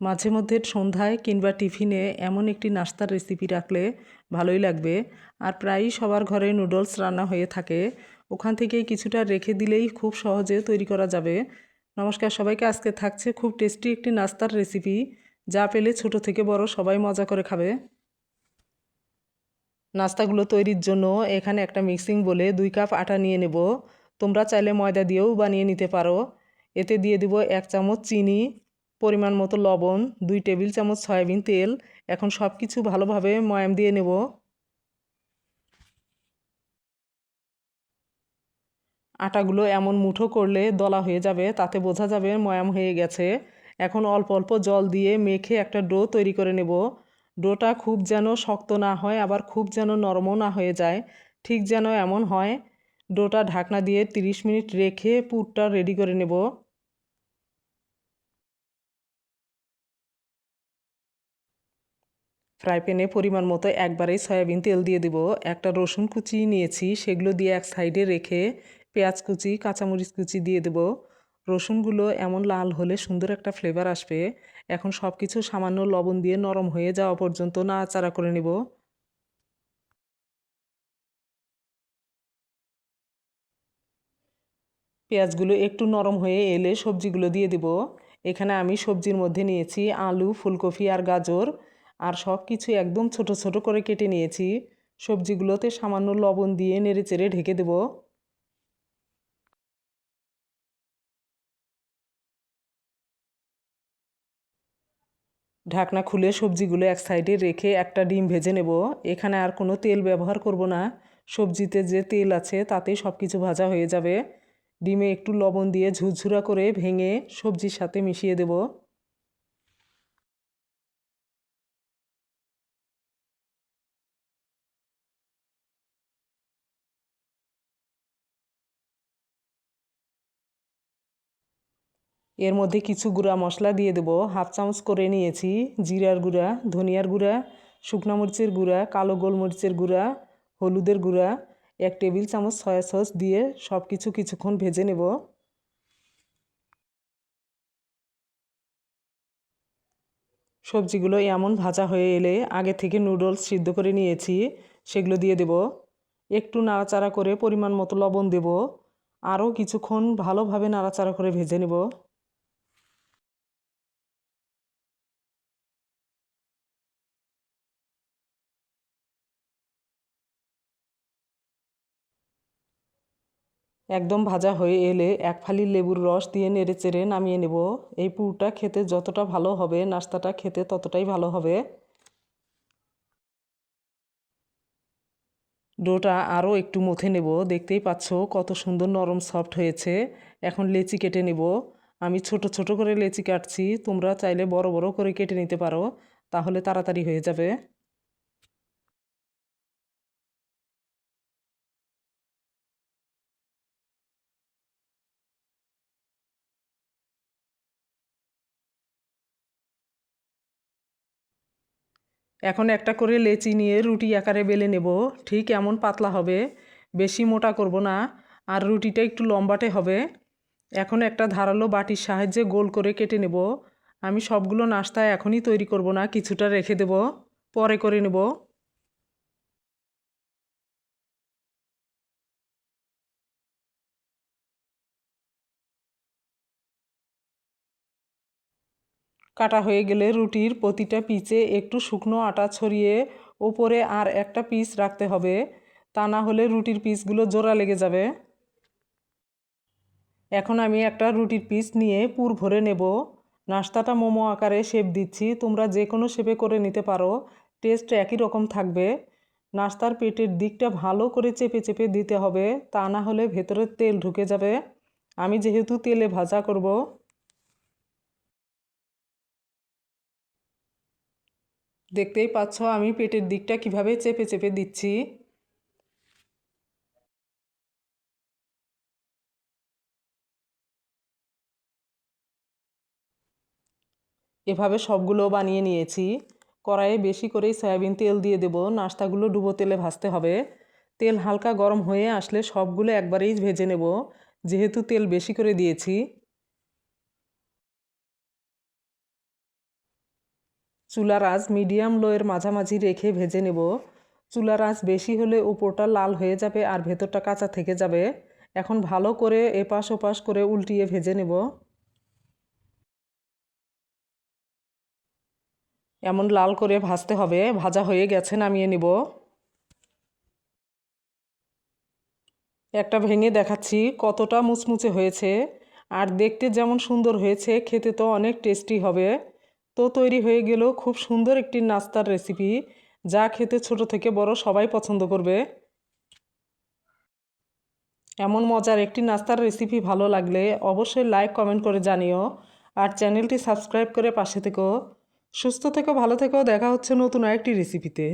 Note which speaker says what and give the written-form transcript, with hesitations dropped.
Speaker 1: মাঝে মধ্যে সন্ধ্যায় কিংবা টিফিনে এমন একটি নাস্তার রেসিপি রাখলে ভালোই লাগবে। আর প্রায়ই সবার ঘরে নুডলস রান্না হয়ে থাকে, ওখান থেকে কিছুটা রেখে দিলেই খুব সহজে তৈরি করা যাবে। নমস্কার সবাইকে, আজকে থাকছে খুব টেস্টি একটি নাস্তার রেসিপি, যা পেলে ছোট থেকে বড় সবাই মজা করে খাবে। নাস্তাগুলো তৈরির জন্য এখানে একটা মিক্সিং বলে 2 কাপ আটা নিয়ে নেব। তোমরা চাইলে ময়দা দিয়েও বানিয়ে নিতে পারো। এতে দিয়ে দেব 1 চামচ চিনি, পরিমাণ মতো লবণ, 2 টেবিল চামচ সয়াবিন তেল। এখন সব কিছু ভালোভাবে ময়াম দিয়ে নেব। আটাগুলো এমন মুঠো করলে দলা হয়ে যাবে, তাতে বোঝা যাবে ময়াম হয়ে গেছে। এখন অল্প অল্প জল দিয়ে মেখে একটা ডো তৈরি করে নেব। ডোটা খুব যেন শক্ত না হয়, আবার খুব যেন নরমও না হয়ে যায়, ঠিক যেন এমন হয়। ডোটা ঢাকনা দিয়ে 30 মিনিট রেখে পুরটা রেডি করে নেব। ফ্রাই প্যানে পরিমাণ মতো একবারেই সয়াবিন তেল দিয়ে দেব। একটা রসুন কুচি নিয়েছি, সেগুলো দিয়ে এক সাইডে রেখে পেঁয়াজ কুচি, কাঁচামরিচ কুচি দিয়ে দেব। রসুনগুলো এমন লাল হলে সুন্দর একটা ফ্লেভার আসবে। এখন সব কিছু সামান্য লবণ দিয়ে নরম হয়ে যাওয়া পর্যন্ত নাড়াচাড়া করে নেব। পেঁয়াজগুলো একটু নরম হয়ে এলে সবজিগুলো দিয়ে দেব। এখানে আমি সবজির মধ্যে নিয়েছি আলু, ফুলকপি আর গাজর, আর সব কিছু একদম ছোট ছোট করে কেটে নিয়েছি। সবজিগুলোতে সামান্য লবণ দিয়ে নেড়েচেড়ে ঢেকে দেব। ঢাকনা খুলে সবজিগুলো এক সাইডে রেখে একটা ডিম ভেজে নেব। এখানে আর কোনো তেল ব্যবহার করব না, সবজিতে যে তেল আছে তাতেই সব কিছু ভাজা হয়ে যাবে। ডিমে একটু লবণ দিয়ে ঝুরঝুরা করে ভেঙে সবজির সাথে মিশিয়ে দেব। এর মধ্যে কিছু গুঁড়া মশলা দিয়ে দেব। 1/2 চামচ করে নিয়েছি জিরার গুঁড়া, ধনিয়ার গুঁড়া, শুকনো মরিচের গুঁড়া, কালো গোলমরিচের গুঁড়া, হলুদের গুঁড়া, 1 টেবিল চামচ সয়া সস দিয়ে সব কিছু কিছুক্ষণ ভেজে নেব। সবজিগুলো এমন ভাজা হয়ে এলে আগে থেকে নুডলস সিদ্ধ করে নিয়েছি, সেগুলো দিয়ে দেব। একটু নাড়াচাড়া করে পরিমাণ মতো লবণ দেব। আরও কিছুক্ষণ ভালোভাবে নাড়াচাড়া করে ভেজে নেব। একদম ভাজা হয়ে এলে 1 ফালি লেবুর রস দিয়ে নেড়েচেড়ে নামিয়ে নেব। এই পুরটা খেতে যতটা ভালো হবে, নাস্তাটা খেতে ততটাই ভালো হবে। ডোটা আরও একটু মথে নেব। দেখতেই পাচ্ছ কত সুন্দর নরম সফট হয়েছে। এখন লেচি কেটে নেব। আমি ছোট ছোট করে লেচি কাটছি, তোমরা চাইলে বড় বড় করে কেটে নিতে পারো, তাহলে তাড়াতাড়ি হয়ে যাবে। এখন একটা করে লেচি নিয়ে রুটি আকারে বেলে নেব। ঠিক এমন পাতলা হবে, বেশি মোটা করব না, আর রুটিটা একটু লম্বাটে হবে। এখন একটা ধারালো বাটির সাহায্যে গোল করে কেটে নেব। আমি সবগুলো নাস্তা এখনই তৈরি করব না, কিছুটা রেখে দেব, পরে করে নেব। কাটা হয়ে গেলে রুটির প্রতিটা পিচে একটু শুকনো আটা ছড়িয়ে ওপরে আর একটা পিস রাখতে হবে, তা না হলে রুটির পিসগুলো জোড়া লেগে যাবে। এখন আমি একটা রুটির পিস নিয়ে পুর ভরে নেব। নাস্তাটা মোমো আকারে শেপ দিচ্ছি, তোমরা যে কোনো শেপে করে নিতে পারো, টেস্ট একই রকম থাকবে। নাস্তার পেটের দিকটা ভালো করে চেপে চেপে দিতে হবে, তা না হলে ভেতরে তেল ঢুকে যাবে। আমি যেহেতু তেলে ভাজা করব, দেখতেই পাচ্ছ আমি পেটের দিকটা কিভাবে চেপে চেপে দিচ্ছি। এভাবে সবগুলো বানিয়ে নিয়েছি। কড়াইয়ে বেশি করেই সয়াবিন তেল দিয়ে দেব। নাস্তাগুলো ডুবো তেলে ভাজতে হবে। তেল হালকা গরম হয়ে আসলে সবগুলো একবারেই ভেজে নেব, যেহেতু তেল বেশি করে দিয়েছি। চুলার আঁচ মিডিয়াম লোয়ের মাঝামাঝি রেখে ভেজে নেব। চুলার আঁচ বেশি হলে উপরটা লাল হয়ে যাবে আর ভেতরটা কাঁচা থেকে যাবে। এখন ভালো করে এপাশ ওপাশ করে উল্টিয়ে ভেজে নেব। এমন লাল করে ভাজতে হবে। ভাজা হয়ে গেছে, নামিয়ে নেব। একটা ভেঙে দেখাচ্ছি কতটা মুচমুচে হয়েছে, আর দেখতে যেমন সুন্দর হয়েছে খেতে তো অনেক টেস্টি হবে। তো তৈরি হয়ে গেল খুব সুন্দর একটি নাস্তার রেসিপি, যা খেতে ছোট থেকে বড় সবাই পছন্দ করবে। এমন মজার একটি নাস্তার রেসিপি ভালো লাগলে অবশ্যই লাইক কমেন্ট করে জানিও, আর চ্যানেলটি সাবস্ক্রাইব করে পাশে থেকো। সুস্থ থেকো, ভালো থেকো। দেখা হচ্ছে নতুন আরেকটি রেসিপিতে।